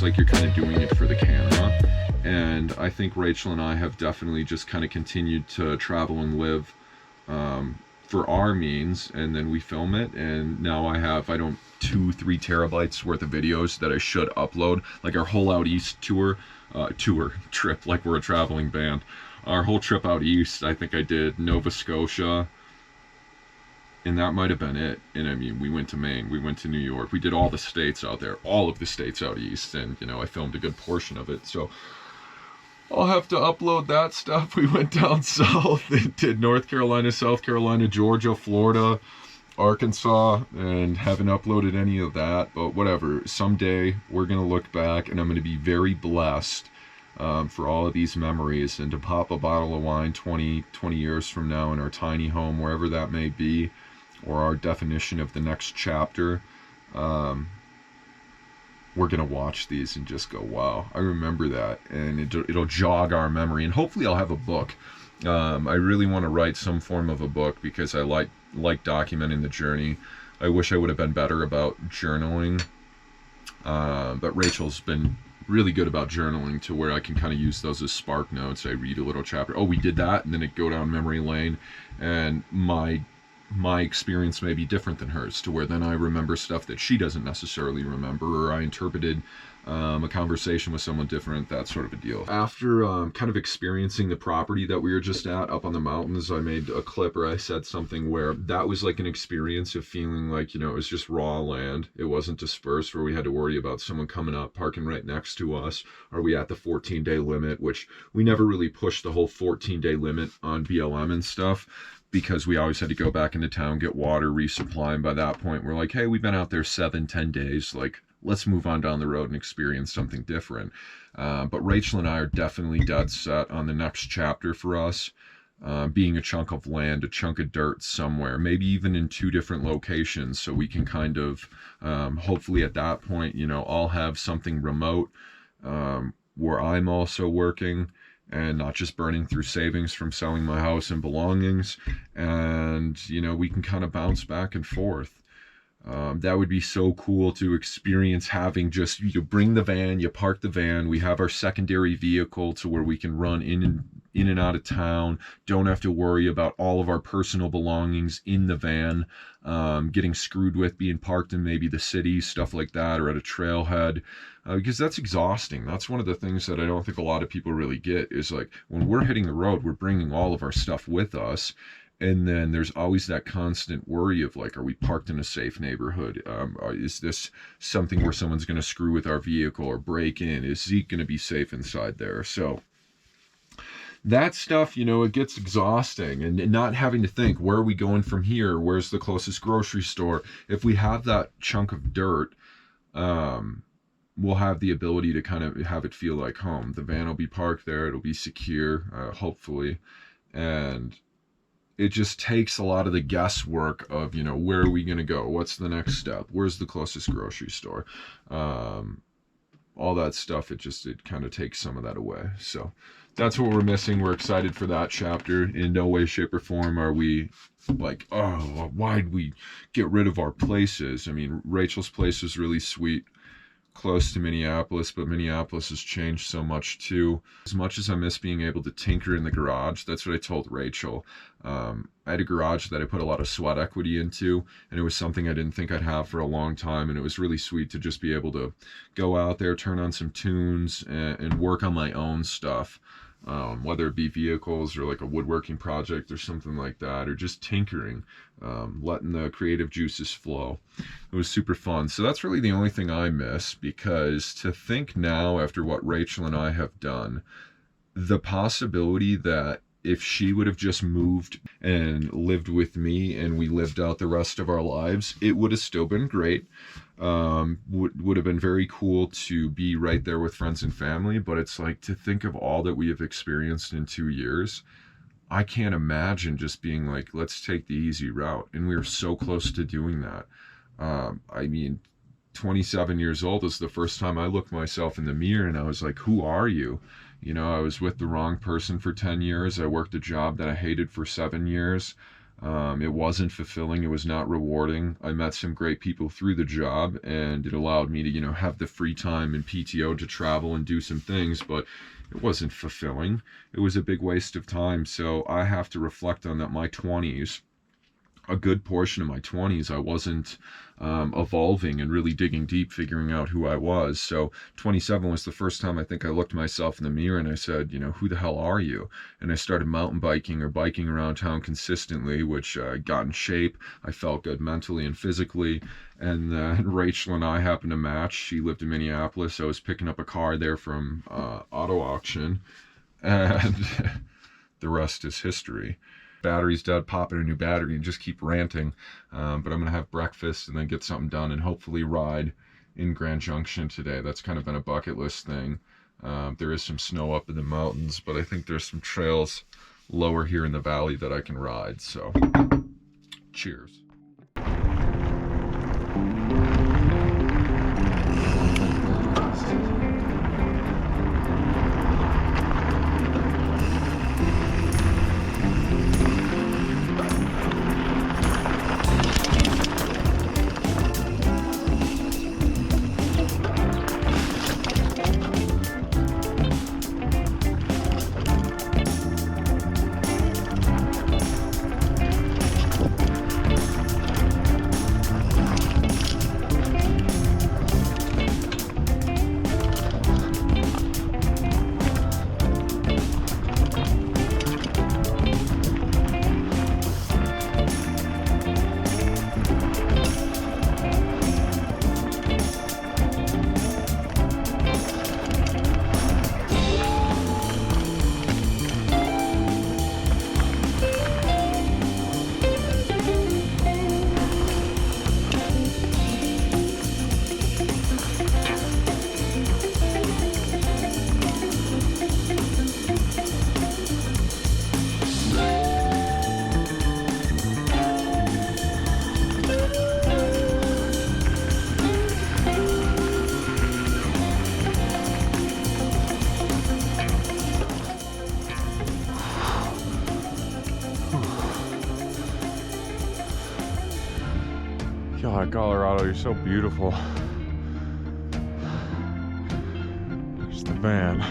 like you're kind of doing it for the camera. And I think Rachel and I have definitely just kind of continued to travel and live for our means, and then we film it. And now I don't 2-3 terabytes worth of videos that I should upload, like our whole out east tour trip, like we're a traveling band. Our whole trip out east, I think I did Nova Scotia, and that might have been it. And I mean, we went to Maine, we went to New York, we did all the states out there, all of the states out east, and I filmed a good portion of it. So I'll have to upload that stuff. We went down south and did North Carolina, South Carolina, Georgia, Florida, Arkansas, and haven't uploaded any of that. But whatever, someday we're going to look back and I'm going to be very blessed for all of these memories, and to pop a bottle of wine 20 years from now in our tiny home, wherever that may be, or our definition of the next chapter. We're going to watch these and just go, wow, I remember that. And it'll jog our memory. And hopefully I'll have a book. I really want to write some form of a book because I like documenting the journey. I wish I would have been better about journaling. But Rachel's been really good about journaling to where I can kind of use those as spark notes. I read a little chapter. Oh, we did that. And then it go down memory lane. And my experience may be different than hers, to where then I remember stuff that she doesn't necessarily remember, or I interpreted a conversation with someone different, that sort of a deal. After kind of experiencing the property that we were just at up on the mountains, I made a clip where I said something where that was like an experience of feeling like, it was just raw land. It wasn't dispersed where we had to worry about someone coming up, parking right next to us. Are we at the 14-day limit, which we never really pushed the whole 14-day limit on BLM and stuff, because we always had to go back into town, get water, resupply, and by that point we're like, hey, we've been out there 7-10 days, like, let's move on down the road and experience something different. But Rachel and I are definitely dead set on the next chapter for us being a chunk of land, a chunk of dirt somewhere, maybe even in 2 different locations, so we can kind of hopefully at that point, I'll have something remote where I'm also working, and not just burning through savings from selling my house and belongings. And, we can kind of bounce back and forth. That would be so cool to experience, having just, you bring the van, you park the van, we have our secondary vehicle to where we can run in and out of town, don't have to worry about all of our personal belongings in the van getting screwed with, being parked in maybe the city, stuff like that, or at a trailhead, because that's exhausting. That's one of the things that I don't think a lot of people really get, is like, when we're hitting the road, we're bringing all of our stuff with us. And then there's always that constant worry of like, are we parked in a safe neighborhood? Is this something where someone's going to screw with our vehicle or break in? Is Zeke going to be safe inside there? So that stuff, it gets exhausting, and not having to think, where are we going from here? Where's the closest grocery store? If we have that chunk of dirt, we'll have the ability to kind of have it feel like home. The van will be parked there. It'll be secure, hopefully. And it just takes a lot of the guesswork of, where are we going to go? What's the next step? Where's the closest grocery store? All that stuff, it kind of takes some of that away. So that's what we're missing. We're excited for that chapter. In no way, shape, or form are we like, oh, why'd we get rid of our places? I mean, Rachel's place is really sweet, close to Minneapolis, but Minneapolis has changed so much too. As much as I miss being able to tinker in the garage, that's what I told Rachel. I had a garage that I put a lot of sweat equity into, and it was something I didn't think I'd have for a long time, and it was really sweet to just be able to go out there, turn on some tunes, and work on my own stuff. Whether it be vehicles or like a woodworking project or something like that, or just tinkering, letting the creative juices flow. It was super fun. So that's really the only thing I miss, because to think now, after what Rachel and I have done, the possibility that if she would have just moved and lived with me and we lived out the rest of our lives, it would have still been great. Would have been very cool to be right there with friends and family, but it's like, to think of all that we have experienced in 2 years, I can't imagine just being like, let's take the easy route. And we were so close to doing that. I mean, 27 years old is the first time I looked myself in the mirror and I was like, who are you? I was with the wrong person for 10 years. I worked a job that I hated for 7 years. It wasn't fulfilling. It was not rewarding. I met some great people through the job, and it allowed me to, have the free time and PTO to travel and do some things, but it wasn't fulfilling. It was a big waste of time. So I have to reflect on that. My 20s, a good portion of my 20s, I wasn't evolving and really digging deep, figuring out who I was. So 27 was the first time I think I looked myself in the mirror and I said, who the hell are you? And I started mountain biking or biking around town consistently, which got in shape. I felt good mentally and physically. And Rachel and I happened to match. She lived in Minneapolis. I was picking up a car there from auto auction, and the rest is history. Battery's dead, pop in a new battery and just keep ranting. But I'm gonna have breakfast and then get something done and hopefully ride in Grand Junction today. That's kind of been a bucket list thing. There is some snow up in the mountains, but I think there's some trails lower here in the valley that I can ride. So cheers. God, Colorado, you're so beautiful. There's the van.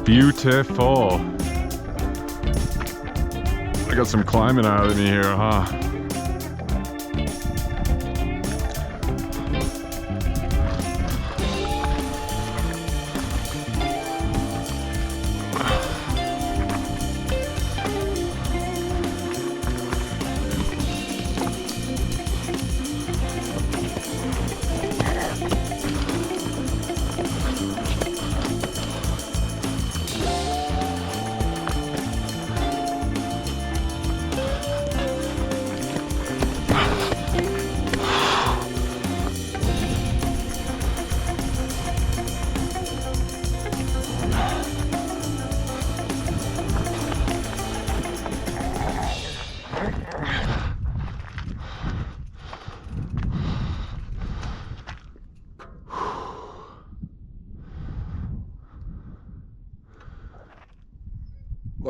Beautiful. I got some climbing out of me here, huh?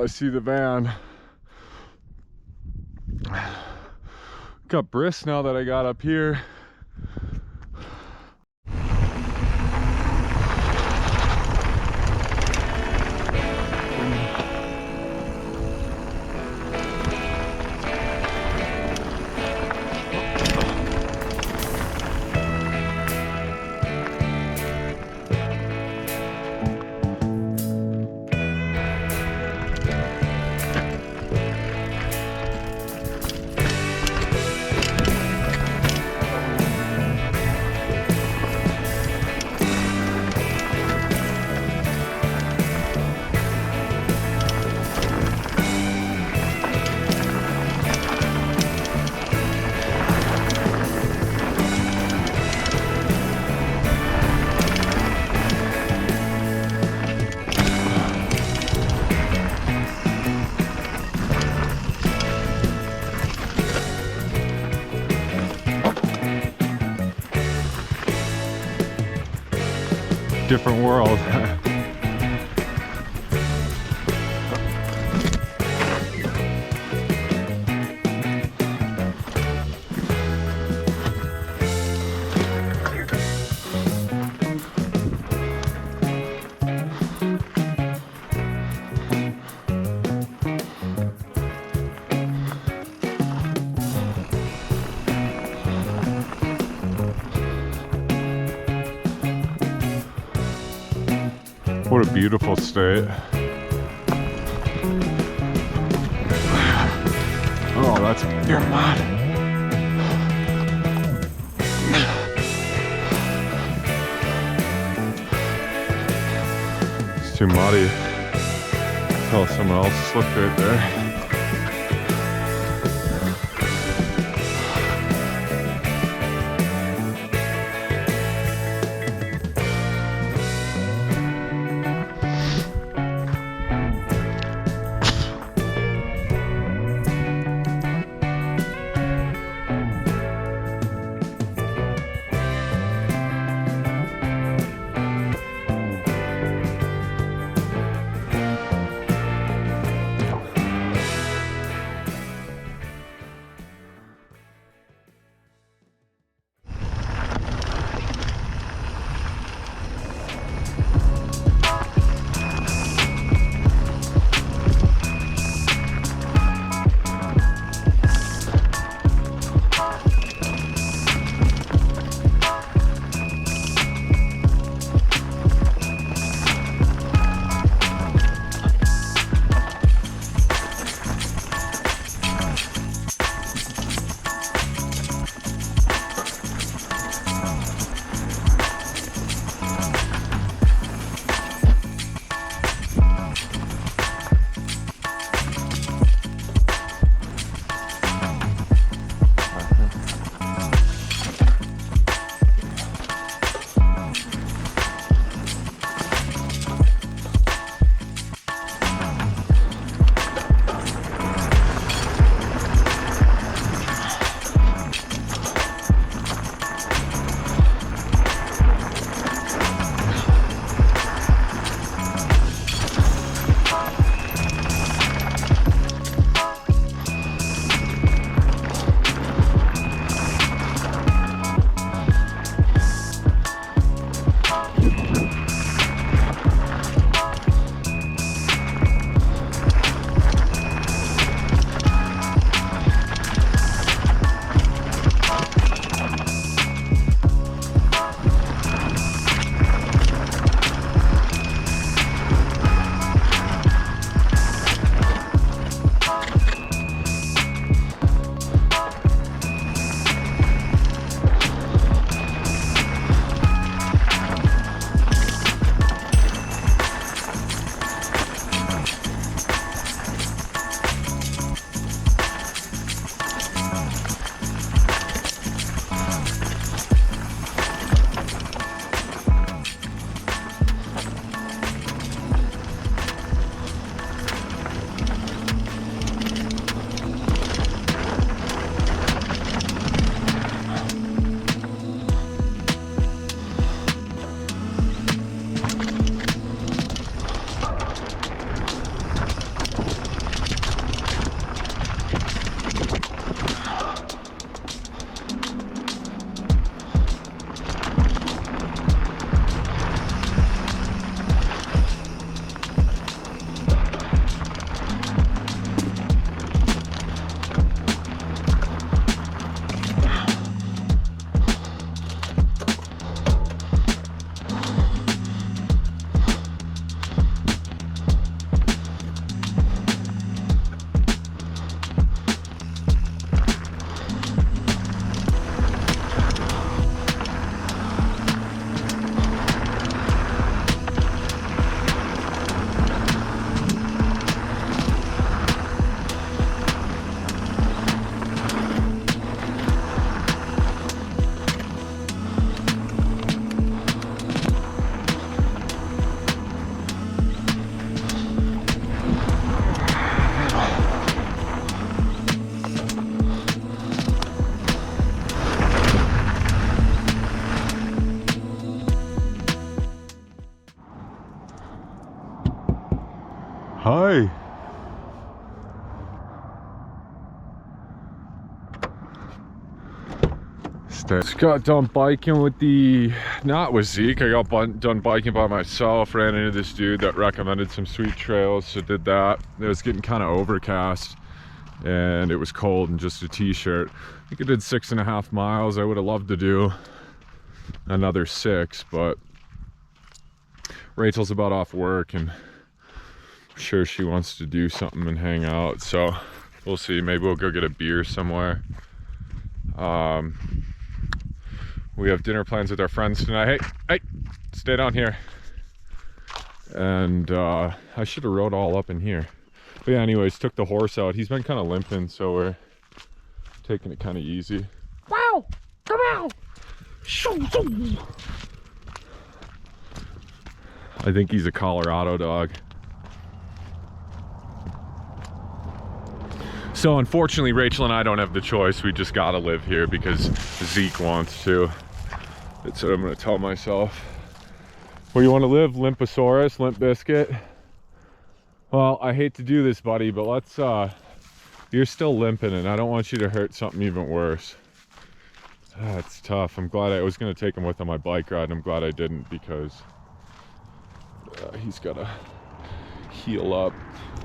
I see the van. Got brisk now that I got up here. different world. What a beautiful state. Oh, that's pure mud. It's too muddy. Oh, someone else slipped right there. Hi. Just got done biking with not with Zeke. I got done biking by myself. Ran into this dude that recommended some sweet trails, so did that. It was getting kind of overcast and it was cold and just a t-shirt. I think I did 6.5 miles. I would have loved to do another 6, but Rachel's about off work and I'm sure she wants to do something and hang out, so we'll see. Maybe we'll go get a beer somewhere. We have dinner plans with our friends tonight. Hey, stay down here. And I should have rode all up in here. But yeah, anyways, took the horse out. He's been kind of limping, so we're taking it kind of easy. Wow, come out. I think he's a Colorado dog. So unfortunately, Rachel and I don't have the choice. We just gotta live here because Zeke wants to. That's what I'm gonna tell myself. Where you want to live? Limposaurus, Limp Biscuit? Well, I hate to do this, buddy, but let's, you're still limping and I don't want you to hurt something even worse. It's tough. I'm glad I was gonna take him with on my bike ride and I'm glad I didn't because he's gotta heal up.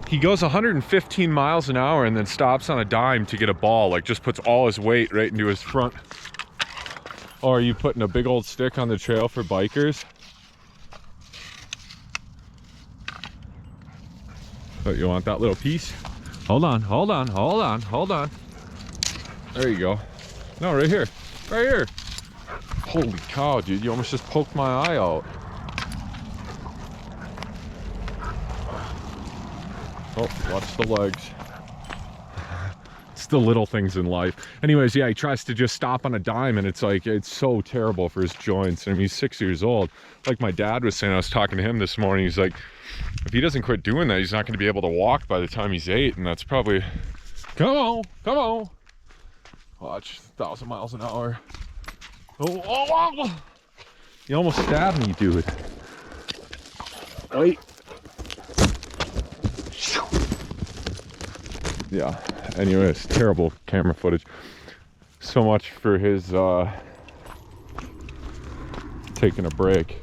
He goes 115 miles an hour and then stops on a dime to get a ball, like just puts all his weight right into his front. Or are you putting a big old stick on the trail for bikers? But you want that little piece? Hold on, hold on, hold on, hold on. There you go. No, right here. Right here. Holy cow, dude. You almost just poked my eye out. Oh, watch the legs. It's the little things in life. Anyways, yeah, he tries to just stop on a dime and it's like, it's so terrible for his joints. I mean, he's 6 years old. Like my dad was saying, I was talking to him this morning. He's like, if he doesn't quit doing that, he's not going to be able to walk by the time he's 8. And that's probably, come on, come on. Watch, 1,000 miles an hour. Oh, you almost stabbed me, dude. Wait. Yeah, anyways, terrible camera footage. So much for his taking a break.